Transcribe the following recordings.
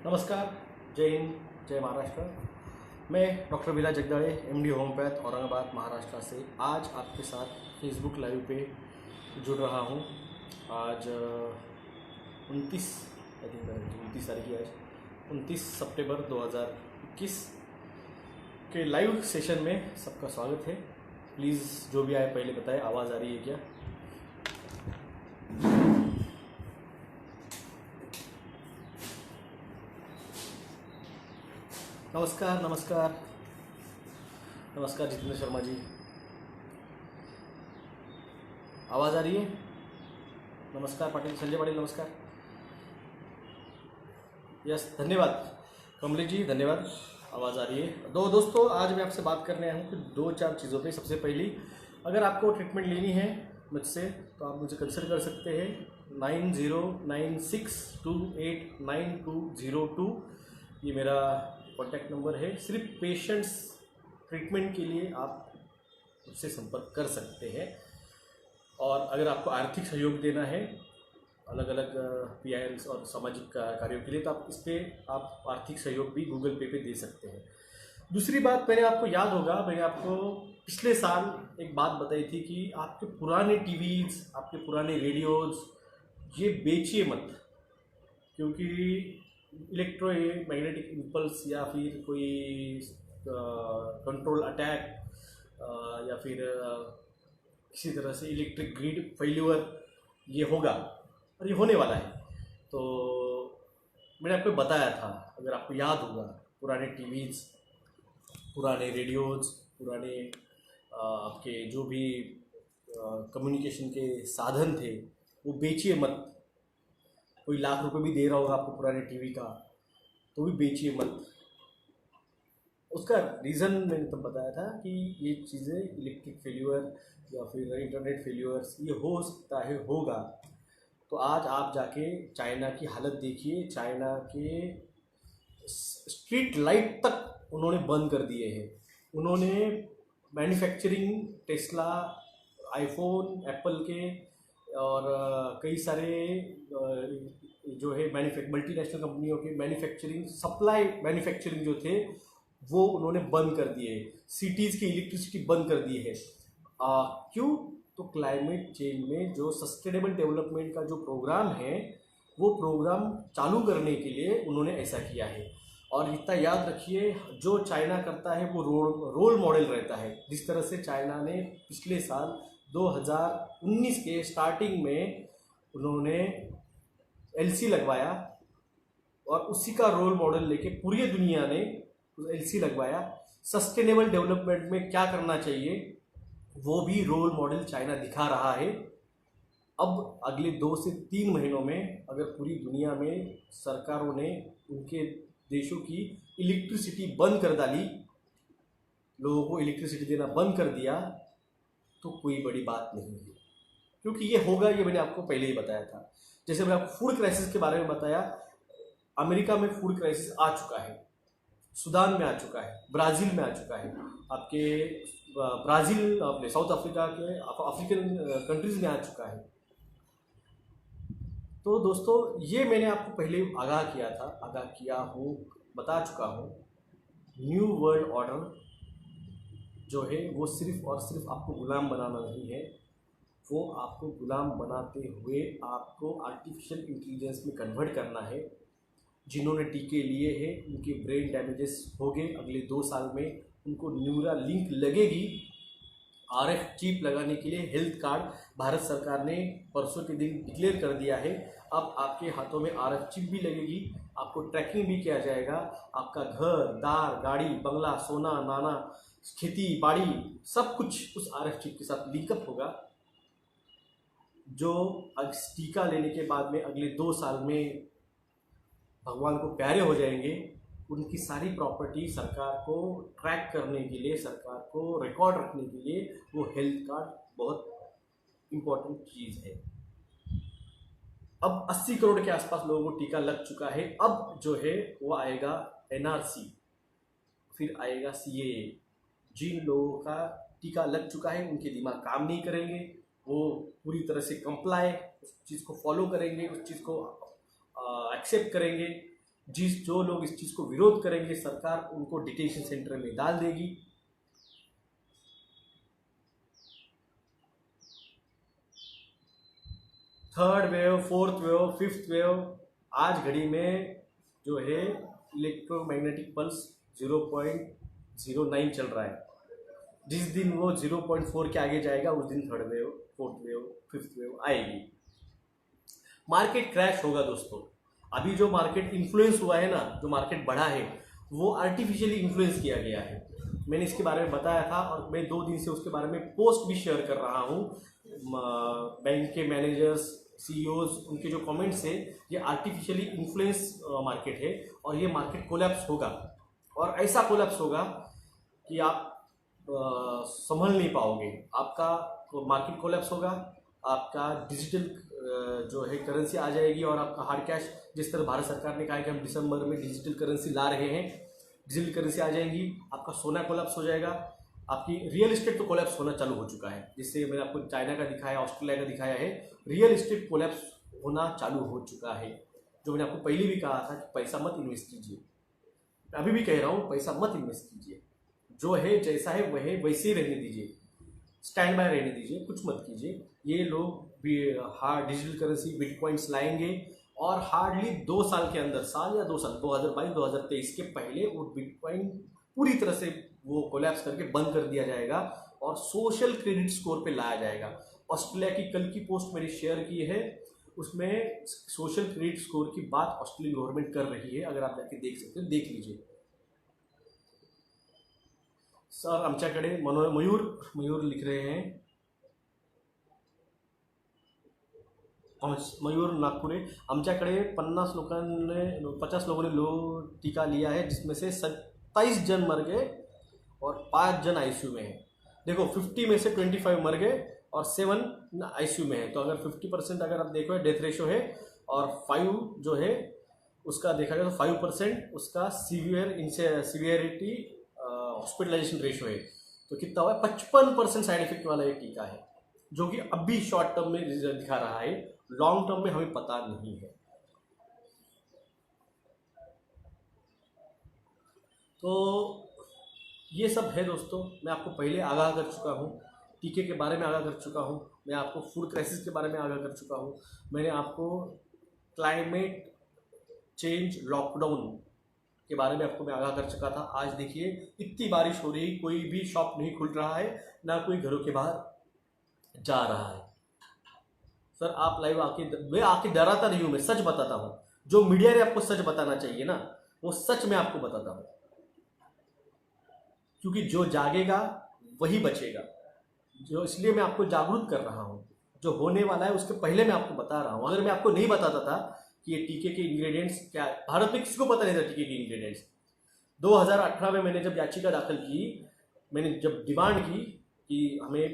नमस्कार, जय हिंद, जय महाराष्ट्र। मैं doctor Vila Jagdade, MD homeopath, Aurangabad, Maharashtra से आज आपके साथ फेसबुक लाइव पे जुड़ रहा हूँ। आज 29 आई थिंक 29 तारीख है आज, 29 सितंबर 2021 के लाइव सेशन में सबका स्वागत है। प्लीज़ जो भी आए पहले बताएं, आवाज़ आ रही है क्या? नमस्कार नमस्कार नमस्कार जितेंद्र शर्मा जी, आवाज़ आ रही है? नमस्कार पाटिल, संजय पाटिल नमस्कार। यस, धन्यवाद कमलेश जी, धन्यवाद। आवाज़ आ रही है। दोस्तों, आज मैं आपसे बात करने आया हूँ कुछ 2-4 चीज़ों पे। सबसे पहली, अगर आपको ट्रीटमेंट लेनी है मुझसे तो आप मुझे कंसल्ट कर सकते हैं 9096289202। ये मेरा कॉन्टैक्ट नंबर है। सिर्फ पेशेंट्स ट्रीटमेंट के लिए आप मुझसे संपर्क कर सकते हैं। और अगर आपको आर्थिक सहयोग देना है अलग अलग PILs और सामाजिक कार्यों के लिए, तो आप इस पर आप आर्थिक सहयोग भी गूगल पे दे सकते हैं। दूसरी बात, मैंने आपको याद होगा, मैंने आपको पिछले साल एक बात बताई थी कि आपके पुराने टीवीज़, आपके पुराने रेडियोज़ ये बेचिए मत, क्योंकि इलेक्ट्रोमैग्नेटिक इम्पल्स या फिर कोई कंट्रोल अटैक या फिर किसी तरह से इलेक्ट्रिक ग्रिड फेल्यूर ये होगा और ये होने वाला है। तो मैंने आपको बताया था, अगर आपको याद होगा, पुराने टीवीज़, पुराने रेडियोज़, पुराने आपके जो भी कम्युनिकेशन के साधन थे वो बेचिए मत। कोई लाख रुपए भी दे रहा होगा आपको पुराने टीवी का, तो भी बेचिए मत। उसका रीज़न मैंने तब बताया था कि ये चीज़ें इलेक्ट्रिक फेल्यूर या फिर इंटरनेट फेल्यूर्स ये हो सकता है, होगा। तो आज आप जाके चाइना की हालत देखिए। चाइना के स्ट्रीट लाइट तक उन्होंने बंद कर दिए हैं। उन्होंने मैन्युफैक्चरिंग, टेस्ला, आईफोन, एप्पल के और कई सारे जो है मल्टीनेशनल कंपनियों के मैन्युफैक्चरिंग, सप्लाई मैन्युफैक्चरिंग जो थे वो उन्होंने बंद कर दिए। सिटीज़ की इलेक्ट्रिसिटी बंद कर दी है। क्यों? तो क्लाइमेट चेंज में जो सस्टेनेबल डेवलपमेंट का जो प्रोग्राम है वो प्रोग्राम चालू करने के लिए उन्होंने ऐसा किया है। और इतना याद रखिए, जो चाइना करता है वो रोल मॉडल रहता है। जिस तरह से चाइना ने पिछले साल 2019 के स्टार्टिंग में उन्होंने LC लगवाया और उसी का रोल मॉडल लेके पूरी दुनिया ने LC लगवाया। सस्टेनेबल डेवलपमेंट में क्या करना चाहिए वो भी रोल मॉडल चाइना दिखा रहा है। अब अगले 2 से 3 महीनों में अगर पूरी दुनिया में सरकारों ने उनके देशों की इलेक्ट्रिसिटी बंद कर डाली, लोगों को इलेक्ट्रिसिटी देना बंद कर दिया, तो कोई बड़ी बात नहीं है, क्योंकि ये होगा, ये मैंने आपको पहले ही बताया था। जैसे मैंने आपको फूड क्राइसिस के बारे में बताया, अमेरिका में फूड क्राइसिस आ चुका है, सूडान में आ चुका है, ब्राज़ील में आ चुका है, आपके ब्राज़ील, अपने साउथ अफ्रीका के अफ्रीकन कंट्रीज़ में आ चुका है। तो दोस्तों, ये मैंने आपको पहले आगाह किया हूँ, बता चुका हूँ। न्यू वर्ल्ड ऑर्डर जो है वो सिर्फ और सिर्फ आपको गुलाम बनाना नहीं है, वो आपको गुलाम बनाते हुए आपको आर्टिफिशियल इंटेलिजेंस में कन्वर्ट करना है। जिन्होंने टीके लिए हैं उनके ब्रेन डैमेजेस हो गए, अगले 2 साल में उनको न्यूरा लिंक लगेगी। RF चिप लगाने के लिए हेल्थ कार्ड भारत सरकार ने परसों के दिन डिक्लेयर कर दिया है। अब आपके हाथों में RF चिप भी लगेगी, आपको ट्रैकिंग भी किया जाएगा। आपका घर दार, गाड़ी, बंगला, सोना, नाना, खेती बाड़ी, सब कुछ उस RF चिप के साथ लिंकअप होगा। जो टीका लेने के बाद में अगले 2 साल में भगवान को प्यारे हो जाएंगे, उनकी सारी प्रॉपर्टी सरकार को ट्रैक करने के लिए, सरकार को रिकॉर्ड रखने के लिए वो हेल्थ कार्ड बहुत इम्पोर्टेंट चीज़ है। अब 80 करोड़ के आसपास लोगों को टीका लग चुका है। अब जो है वो आएगा NRC, फिर आएगा CAA। जिन लोगों का टीका लग चुका है उनके दिमाग काम नहीं करेंगे, वो पूरी तरह से कंप्लाई, उस चीज़ को फॉलो करेंगे, उस चीज़ को एक्सेप्ट करेंगे। जो लोग इस चीज़ को विरोध करेंगे सरकार उनको डिटेंशन सेंटर में डाल देगी। Third wave, fourth wave, fifth wave, आज घड़ी में जो है इलेक्ट्रोमैग्नेटिक पल्स 0.09 चल रहा है। जिस दिन वो 0.4 के आगे जाएगा उस दिन third wave, fourth wave, fifth wave आएगी। मार्केट क्रैश होगा दोस्तों। अभी जो मार्केट इन्फ्लुएंस हुआ है ना, जो मार्केट बढ़ा है वो आर्टिफिशियली इन्फ्लुएंस किया गया है। मैंने इसके बारे में बताया था और मैं 2 दिन से उसके बारे में पोस्ट भी शेयर कर रहा हूँ। बैंक के मैनेजर्स, सीईओज, उनके जो कमेंट्स है, ये आर्टिफिशियली इन्फ्लुएंस मार्केट है और ये मार्केट कोलैप्स होगा। और ऐसा कोलैप्स होगा कि आप संभल नहीं पाओगे। आपका मार्केट कोलैप्स होगा, आपका डिजिटल जो है करेंसी आ जाएगी और आपका हार्ड कैश, जिस तरह भारत सरकार ने कहा है कि हम दिसंबर में डिजिटल करेंसी ला रहे हैं, डिजिटल करेंसी आ जाएगी। आपका सोना कोलैप्स हो जाएगा। आपकी रियल एस्टेट तो कोलैप्स होना चालू हो चुका है, जिससे मैंने आपको चाइना का दिखाया, ऑस्ट्रेलिया का दिखाया है। रियल एस्टेट कोलैप्स होना चालू हो चुका है। जो मैंने आपको पहले भी कहा था कि पैसा मत इन्वेस्ट कीजिए, अभी भी कह रहा हूँ, पैसा मत इन्वेस्ट कीजिए। जो है जैसा है वह वैसे ही रहने दीजिए, स्टैंड बाय रहने दीजिए, कुछ मत कीजिए। ये लोग भी हार्ड डिजिटल करेंसी बिटकॉइंस लाएंगे और हार्डली 2 साल के अंदर, साल या 2 साल, 2022-2023 के पहले वो बिटकॉइन पूरी तरह से वो कोलैप्स करके बंद कर दिया जाएगा और सोशल क्रेडिट स्कोर पे लाया जाएगा। ऑस्ट्रेलिया की कल की पोस्ट मैंने शेयर की है, उसमें सोशल क्रेडिट स्कोर की बात ऑस्ट्रेलियन गवर्नमेंट कर रही है। अगर आप जाके देख सकते हो, देख लीजिए। सर आमच्याकडे मयूर लिख रहे हैं, मयूर नागपुरे, आमच्याकडे 50 लोगों ने टीका लिया है, जिसमें से 27 जन मर गए और 5 जन आईसीयू में हैं। देखो 50 में से 25 मर गए और 7 आईसीयू में है। तो अगर 50% अगर आप देखो डेथ रेशो है और 5 जो है उसका देखा जाए तो 5% उसका सीवियरिटी हॉस्पिटलाइजेशन रेशो है। तो कितना हुआ है? 55% साइड इफेक्ट वाला एक टीका है, जो कि अभी शॉर्ट टर्म में रिजल्ट दिखा रहा है, लॉन्ग टर्म में हमें पता नहीं है। तो ये सब है दोस्तों। मैं आपको पहले आगाह कर चुका हूँ, टीके के बारे में आगाह कर चुका हूँ, मैं आपको फूड क्राइसिस के बारे में आगाह कर चुका हूँ, मैंने आपको क्लाइमेट चेंज लॉकडाउन के बारे में आपको मैं आगाह कर चुका था। आज देखिए इतनी बारिश हो रही, कोई भी शॉप नहीं खुल रहा है, ना कोई घरों के बाहर जा रहा है। सर आप लाइव मैं आके डराता नहीं हूँ, मैं सच बताता हूँ। जो मीडिया ने आपको सच बताना चाहिए ना, वो सच मैं आपको बताता हूँ, क्योंकि जो जागेगा वही बचेगा। जो इसलिए मैं आपको जागरूक कर रहा हूँ, जो होने वाला है उसके पहले मैं आपको बता रहा हूँ। अगर मैं आपको नहीं बताता था कि ये टीके के इंग्रेडिएंट्स क्या, भारत में किसी को पता नहीं था टीके के इंग्रेडिएंट्स। 2018 में मैंने जब याचिका दाखिल की, मैंने जब डिमांड की कि हमें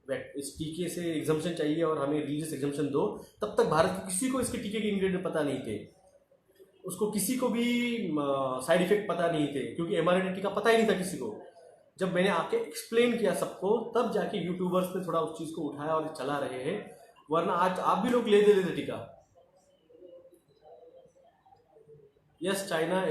इस टीके से एग्जाम्पशन चाहिए और हमें रिलीजियस एग्जाम्पशन दो, तब तक भारत के किसी को इसके टीके के इंग्रेडिएंट पता नहीं थे। उसको किसी को भी साइड इफेक्ट पता नहीं थे, क्योंकि एमआरएनए टीका पता ही नहीं था किसी को। जब मैंने आके एक्सप्लेन किया सबको, तब जाके यूट्यूबर्स ने थोड़ा उस चीज़ को उठाया और चला रहे हैं, वरना आज आप भी लोग ले दे लेते टीका। Yes, China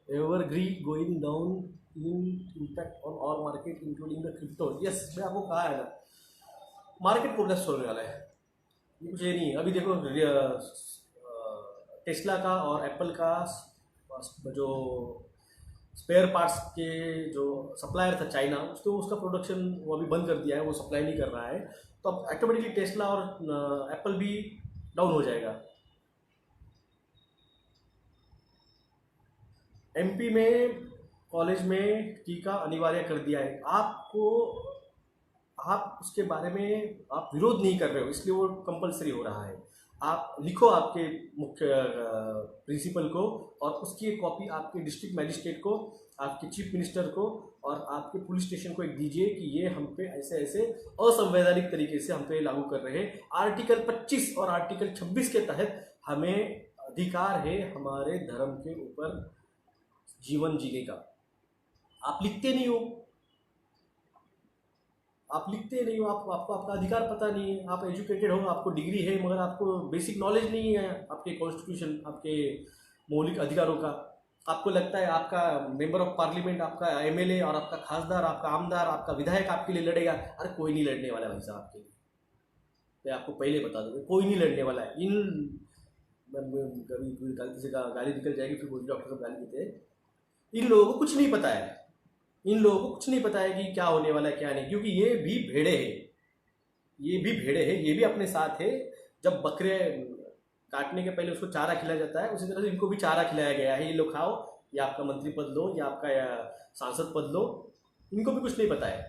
evergreen going down in impact on all market including the crypto. yes, मैं आपको कहा है ना, मार्केट कोलैप्स होने वाला है, मुझे नहीं। अभी देखो टेस्ला का और एप्पल का जो स्पेयर पार्ट्स के जो सप्लायर था चाइना, उसका प्रोडक्शन वो अभी बंद कर दिया है, वो सप्लाई नहीं कर रहा है। तो अब ऑटोमेटिकली टेस्ला और एप्पल भी डाउन हो जाएगा। एमपी में कॉलेज में टीका अनिवार्य कर दिया है। आप उसके बारे में आप विरोध नहीं कर रहे हो, इसलिए वो कंपलसरी हो रहा है। आप लिखो आपके मुख्य प्रिंसिपल को, और उसकी एक कॉपी आपके डिस्ट्रिक्ट मैजिस्ट्रेट को, आपके चीफ मिनिस्टर को और आपके पुलिस स्टेशन को एक दीजिए कि ये हम पे ऐसे ऐसे असंवैधानिक तरीके से हम पे लागू कर रहे हैं। आर्टिकल 25 और आर्टिकल 26 के तहत हमें अधिकार है हमारे धर्म के ऊपर जीवन जीने का। आप लिखते नहीं हो, आप लिखते नहीं हो, आपको आपका अधिकार पता नहीं है। आप एजुकेटेड हो, आपको डिग्री है, मगर आपको बेसिक नॉलेज नहीं है आपके कॉन्स्टिट्यूशन, आपके मौलिक अधिकारों का। आपको लगता है आपका मेंबर ऑफ पार्लियामेंट, आपका एमएलए और आपका खासदार, आपका आमदार, आपका विधायक आपके लिए लड़ेगा। अरे कोई नहीं लड़ने वाला भाई साहब आपके लिए, मैं आपको पहले बता दूँ, कोई नहीं लड़ने वाला है। कभी गलती से गाली निकल जाएगी, फिर बोल डॉक्टर साहब गाली देते हैं। इन लोगों को कुछ नहीं पता है, इन लोगों को कुछ नहीं पता है कि क्या होने वाला है क्या नहीं, क्योंकि ये भी भेड़े हैं, ये भी भेड़े हैं, ये भी अपने साथ है। जब बकरे काटने के पहले उसको चारा खिलाया जाता है, उसी तरह से इनको भी चारा खिलाया गया है। ये लोग खाओ, या आपका मंत्री पद लो, या आपका सांसद पद लो, इनको भी कुछ नहीं पता है।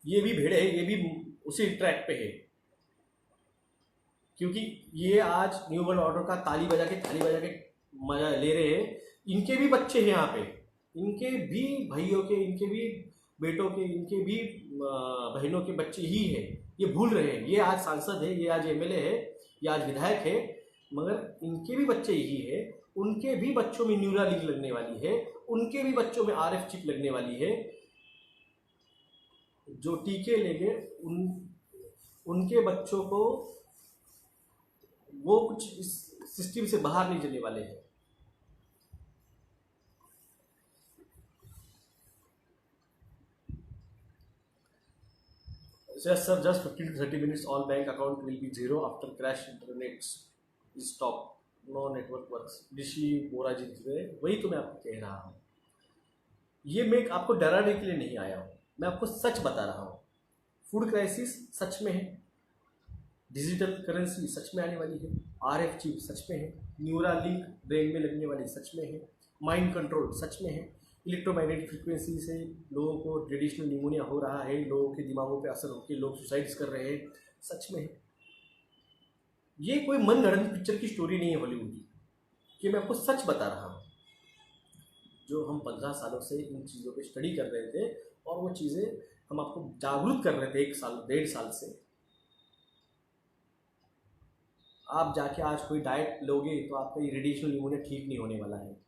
ये भी भेड़े हैं, ये भी उसी ट्रैक पे है, क्योंकि ये आज न्यू वर्ल्ड ऑर्डर का ताली बजा के मजा ले रहे हैं। इनके भी बच्चे हैं यहाँ पे, इनके भी भाइयों के, इनके भी बेटों के, इनके भी बहनों के बच्चे ही हैं। ये भूल रहे हैं, ये आज सांसद है, ये आज एमएलए है, ये आज विधायक है, मगर इनके भी बच्चे ही है। उनके भी बच्चों में न्यूरा लिंक लगने वाली है, उनके भी बच्चों में आरएफ चिप लगने वाली है। जो टीके लेंगे उनके बच्चों को वो कुछ इस सिस्टम से बाहर नहीं चलने वाले हैं। Yes, sir, just 15 to 30 minutes, all bank account will be zero after crash, internet is stop, no network works। ऋषि बोरा जी थे, वही तो मैं आपको कह रहा हूँ। ये मैं आपको डराने के लिए नहीं आया हूँ, मैं आपको सच बता रहा हूँ। फूड क्राइसिस सच में है, डिजिटल करेंसी सच में आने वाली है, आरएफ चिप सच में है, न्यूरा लिंक ब्रेन में लगने वाली सच में है, माइंड कंट्रोल सच में है, इलेक्ट्रोमैग्नेटिक फ्रीक्वेंसी से लोगों को ट्रेडिशनल निमोनिया हो रहा है, लोगों के दिमागों पे असर होकर लोग सुसाइड्स कर रहे हैं, सच में है। ये कोई मनगढ़ंत पिक्चर की स्टोरी नहीं है हॉलीवुड की, कि मैं आपको सच बता रहा हूँ। जो हम 15 सालों से इन चीज़ों पे स्टडी कर रहे थे और वो चीज़ें हम आपको जागरूक कर रहे थे 1 साल 1.5 साल से। आप जाके आज कोई डाइट लोगे तो आपका ये रेडिएशनल निमोनिया ठीक नहीं होने वाला है।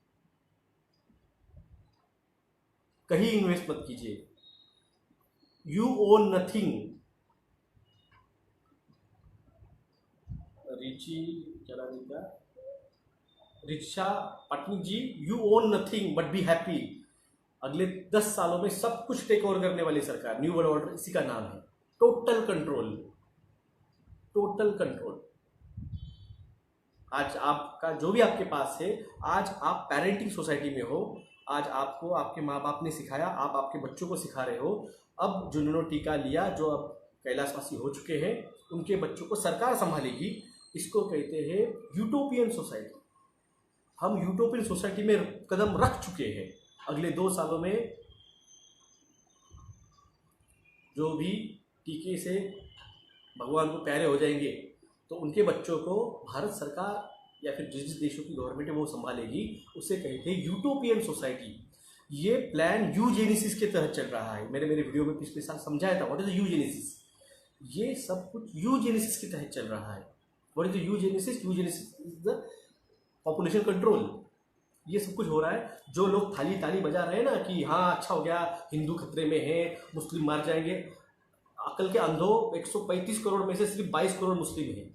कहीं इन्वेस्ट मत कीजिए, you own nothing. Richa Patni ji, you own nothing but be happy. अगले 10 सालों में सब कुछ टेक ओवर करने वाली सरकार, न्यू वर्ल्ड ऑर्डर इसी का नाम है। Total control, total control. आज आपका जो भी आपके पास है, आज आप पेरेंटिंग सोसाइटी में हो, आज आपको आपके माँ बाप ने सिखाया, आप आपके बच्चों को सिखा रहे हो। अब जिन्होंने टीका लिया, जो अब कैलाशवासी हो चुके हैं, उनके बच्चों को सरकार संभालेगी। इसको कहते हैं यूटोपियन सोसाइटी। हम यूटोपियन सोसाइटी में कदम रख चुके हैं। अगले 2 सालों में जो भी टीके से भगवान को प्यारे हो जाएंगे, तो उनके बच्चों को भारत सरकार या फिर जिस जिस देशों की गवर्नमेंट है वो संभालेगी। उसे कहते हैं यूटोपियन सोसाइटी। ये प्लान यूजेनिसिस के तहत चल रहा है। मेरे वीडियो में पिछले साल समझाया था व्हाट इज यूजेनिसिस। ये सब कुछ यूजेनिसिस के तहत चल रहा है। What is eugenesis? Eugenesis is the population control. ये सब कुछ हो रहा है। जो लोग थाली ताली बजा रहे हैं ना कि हाँ अच्छा हो गया, हिंदू खतरे में है, मुस्लिम मार जाएंगे, अकल के अंधों, 135 करोड़ में से सिर्फ 22 करोड़ मुस्लिम हैं।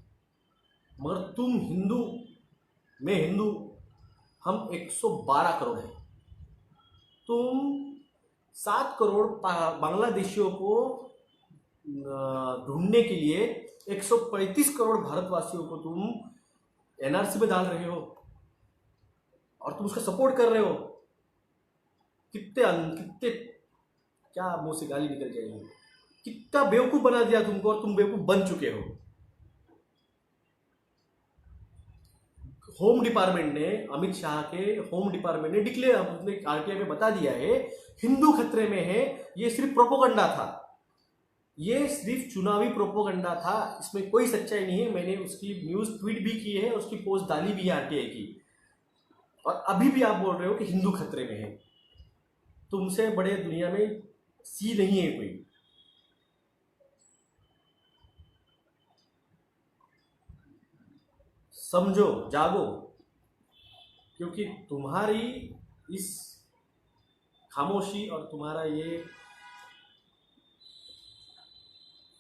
मगर तुम हिंदू, मैं हिंदू, हम 112 करोड़ हैं। तुम 7 करोड़ बांग्लादेशियों को ढूंढने के लिए 135 करोड़ भारतवासियों को तुम एनआरसी में डाल रहे हो और तुम उसका सपोर्ट कर रहे हो। कितने क्या मुंह से गाली निकल जाएगी। कितना बेवकूफ बना दिया तुमको, और तुम बेवकूफ बन चुके हो। होम डिपार्टमेंट ने, अमित शाह के होम डिपार्टमेंट ने डिक्लेयर, उसने आरटीआई में बता दिया है हिंदू खतरे में है। ये सिर्फ प्रोपोगंडा था, ये सिर्फ चुनावी प्रोपोगंडा था, इसमें कोई सच्चाई नहीं है। मैंने उसकी न्यूज ट्वीट भी की है, उसकी पोस्ट डाली भी है आरटीआई की। और अभी भी आप बोल रहे हो कि हिंदू खतरे में है। तुमसे बड़े दुनिया में सी नहीं है कोई। समझो, जागो, क्योंकि तुम्हारी इस खामोशी और तुम्हारा ये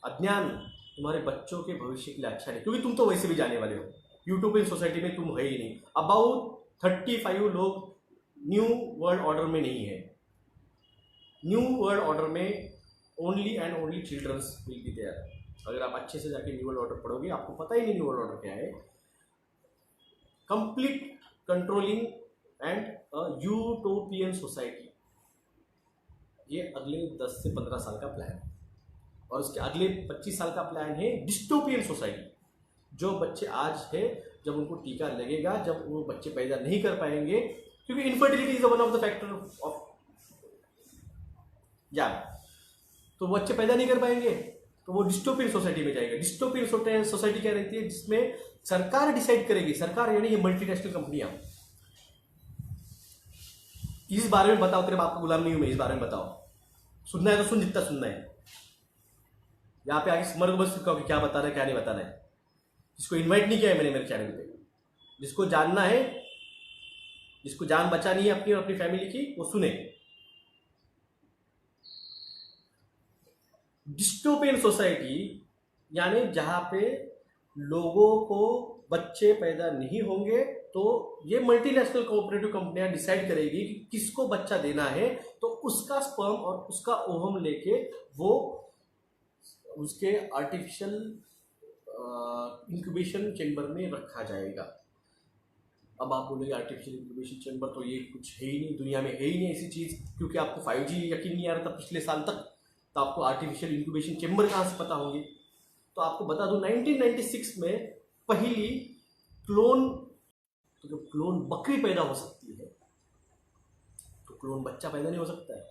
अज्ञान तुम्हारे बच्चों के भविष्य के लिए अच्छा नहीं, क्योंकि तुम तो वैसे भी जाने वाले हो, यूटोपियन सोसाइटी में तुम है ही नहीं। अबाउट 35 लोग न्यू वर्ल्ड ऑर्डर में नहीं है। न्यू वर्ल्ड ऑर्डर में only and only childrens will be there. अगर आप अच्छे से जाके न्यू वर्ल्ड ऑर्डर पढ़ोगे, आपको पता ही नहीं न्यू वर्ल्ड ऑर्डर क्या है। Complete controlling and utopian society, ये अगले 10 से 15 साल का प्लान है। और उसके अगले 25 साल का प्लान है डिस्टोपियन सोसाइटी। जो बच्चे आज है, जब उनको टीका लगेगा, जब वो बच्चे पैदा नहीं कर पाएंगे, क्योंकि infertility is one of the factor of या, तो वो बच्चे पैदा नहीं कर पाएंगे तो वो डिस्टोपियन सोसाइटी में जाएगा। डिस्टोपियन सोसाइटी क्या रहती है? जिसमें सरकार डिसाइड करेगी, सरकार यानी ये मल्टीनेशनल कंपनियां। इस बारे में बताओ, तेरे बाप का गुलाम नहीं हूं मैं, इस बारे में बताओ। सुनना है तो सुन, जितना सुनना है। यहाँ पे आगे स्मर को बस चुका कि क्या बता रहा है क्या नहीं बता रहा है। जिसको इन्वाइट नहीं किया है मैंने मेरे चैनल पे, जिसको जानना है, जिसको जान बचानी है अपनी और अपनी फैमिली की, वो सुने। डिस्टोपियन सोसाइटी यानी जहां पे लोगों को बच्चे पैदा नहीं होंगे, तो ये मल्टीनेशनल कोऑपरेटिव कंपनियां डिसाइड करेगी कि किसको बच्चा देना है, तो उसका स्पर्म और उसका ओवम लेके वो उसके आर्टिफिशियल इंक्यूबेशन चेंबर में रखा जाएगा। अब आप बोलोगे आर्टिफिशियल इंक्यूबेशन चेंबर तो ये कुछ है ही नहीं, दुनिया में है ही नहीं ऐसी चीज़, क्योंकि आपको 5G यकीन नहीं आ रहा था पिछले साल तक, तो आपको आर्टिफिशियल इंक्यूबेशन चेंबर कहाँ से पता होंगे। तो आपको बता दूं 1996 में पहली क्लोन, तो जब क्लोन बकरी पैदा हो सकती है तो क्लोन बच्चा पैदा नहीं हो सकता है।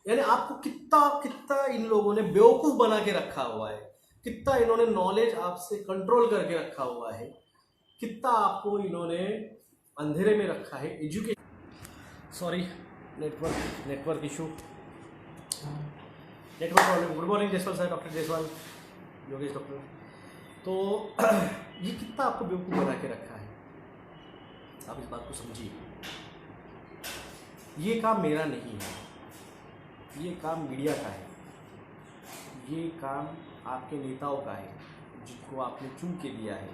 यानी आपको कितना कितना इन लोगों ने बेवकूफ़ बना के रखा हुआ है, कितना इन्होंने नॉलेज आपसे कंट्रोल करके रखा हुआ है, कितना आपको इन्होंने अंधेरे में रखा है। Education, sorry network issue, network problem. Good morning Jaiswal sir, doctor Jaiswal, Yogesh doctor. तो ये कितना आपको बेवकूफ़ बना के रखा है, आप इस बात को समझिए। ये काम मेरा नहीं है, ये काम मीडिया का है, ये काम आपके नेताओं का है जिनको आपने चुन के दिया है,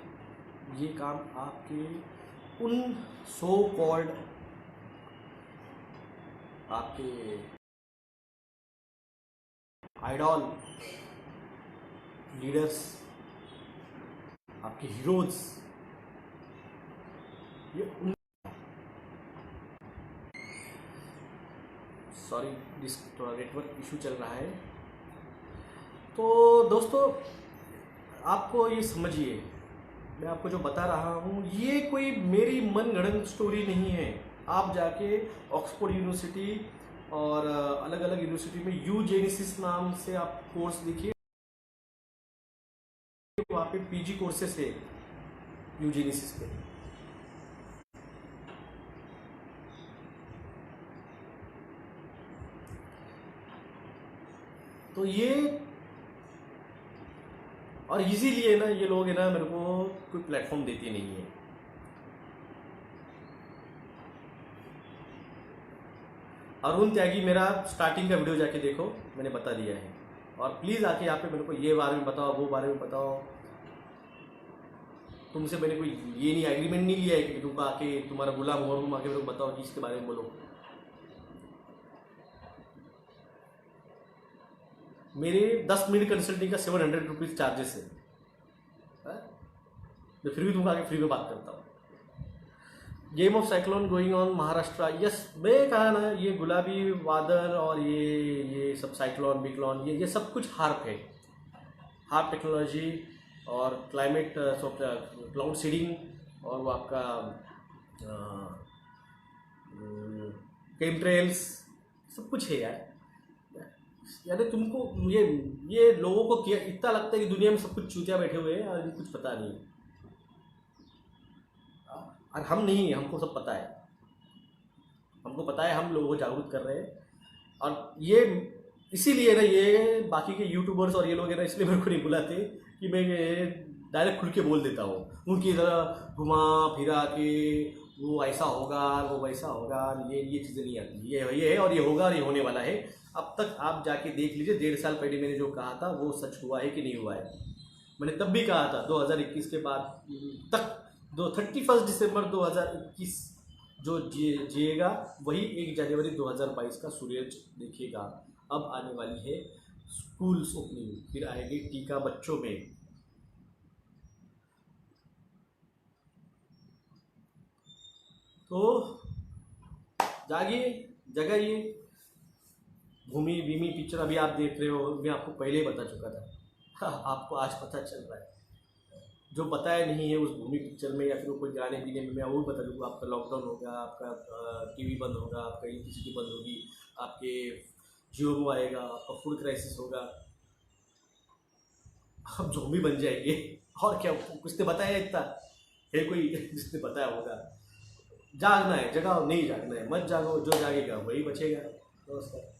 ये काम आपके उन सो कॉल्ड आपके आइडॉल लीडर्स, आपके हीरोज, ये उन, सॉरी जिस थोड़ा नेटवर्क इशू चल रहा है। तो दोस्तों आपको ये समझिए, मैं आपको जो बता रहा हूँ ये कोई मेरी मन गढ़ंत स्टोरी नहीं है। आप जाके ऑक्सफोर्ड यूनिवर्सिटी और अलग अलग यूनिवर्सिटी में यूजेनिसिस नाम से आप कोर्स देखिए, वहाँ पे पीजी कोर्सेस है यूजेनिसिस पे। तो ये और इजीलिए ना ये लोग है ना मेरे को कोई प्लेटफॉर्म देते नहीं है। अरुण त्यागी मेरा स्टार्टिंग का वीडियो जाके देखो, मैंने बता दिया है। और प्लीज़ आके यहाँ पे मेरे को ये बारे में बताओ, वो बारे में बताओ। तुमसे मैंने कोई ये नहीं एग्रीमेंट नहीं लिया है कि तुम आके तुम्हारा गुलाम हो और तुम आके मेरे को बताओ कि इसके बारे में बोलो। मेरे 10 मिनट कंसल्टिंग का 700 रुपीज़ चार्जेस है, मैं फिर भी तुम आके फ्री में बात करता हूँ। Game of cyclone going on Maharashtra, yes मैं कहा ना, ये गुलाबी बादल और ये सब साइक्लोन बिक्लोन ये सब कुछ हार्प है, हार्प टेक्नोलॉजी और क्लाइमेट क्लाउड सीडिंग और वो आपका केमट्रेल्स सब कुछ है यार। यानी तुमको ये लोगों को क्या इतना लगता है कि दुनिया में सब कुछ चूतिया बैठे हुए हैं और इनको कुछ पता नहीं है। और हम नहीं, हमको सब पता है, हमको पता है, हम लोगों को जागरूक कर रहे हैं। और ये इसीलिए ना ये बाकी के यूट्यूबर्स और ये लोग है ना, इसलिए मेरे को नहीं बुलाते कि मैं डायरेक्ट खुल के बोल देता हूँ। उनकी तरह घुमा फिरा के वो ऐसा होगा वो वैसा होगा, ये चीज़ें नहीं आती। ये है और ये होगा और ये होने वाला है। अब तक आप जाके देख लीजिए, 1.5 साल पहले मैंने जो कहा था वो सच हुआ है कि नहीं हुआ है। मैंने तब भी कहा था 2021 के बाद तक 31 दिसंबर 2021 जो जिएगा वही 1 जनवरी 2022 का सूरज देखेगा। अब आने वाली है स्कूल्स ओपनिंग, फिर आएगी टीका बच्चों में। तो जागिए, जगाइए। भूमि भीमी पिक्चर अभी आप देख रहे हो, मैं आपको पहले ही बता चुका था। हाँ, आपको आज पता चल रहा है। जो बताया नहीं है उस भूमि पिक्चर में या फिर कोई गाने पीने में, मैं वो बता दूँगा। आपका लॉकडाउन होगा, आपका टीवी बंद होगा, आपका इलेक्ट्रिसिटी बंद होगी, आपके जियो आएगा, आपका फूड क्राइसिस होगा, आप ज़ॉम्बी बन जाएंगे। और क्या, कुछ ने बताया इतना है कोई जिसने बताया होगा? जागना है, जगाओ, नहीं जागना है मत जागो, जो जागेगा वही बचेगा। नमस्कार।